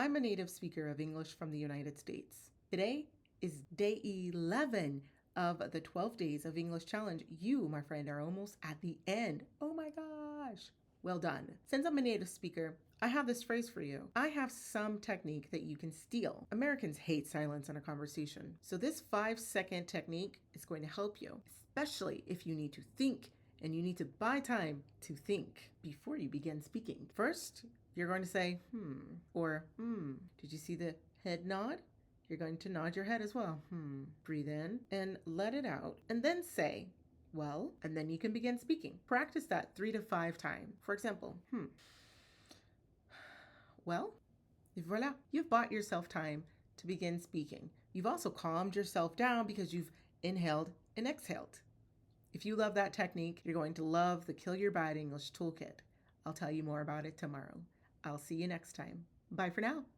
I'm a native speaker of English from the United States. Today is day 11 of the 12 Days of English Challenge. You, my friend, are almost at the end. Oh my gosh. Well done. Since I'm a native speaker, I have this phrase for you. I have some technique that you can steal. Americans hate silence in a conversation. So this 5-second technique is going to help you, especially if you need to think and you need to buy time to think before you begin speaking. First, you're going to say, or Did you see the head nod? You're going to nod your head as well. Breathe in and let it out. And then say, well, and then you can begin speaking. Practice that 3 to 5 times. For example, well, voila, you've bought yourself time to begin speaking. You've also calmed yourself down because you've inhaled and exhaled. If you love that technique, you're going to love the Kill Your Bad English Toolkit. I'll tell you more about it tomorrow. I'll see you next time. Bye for now.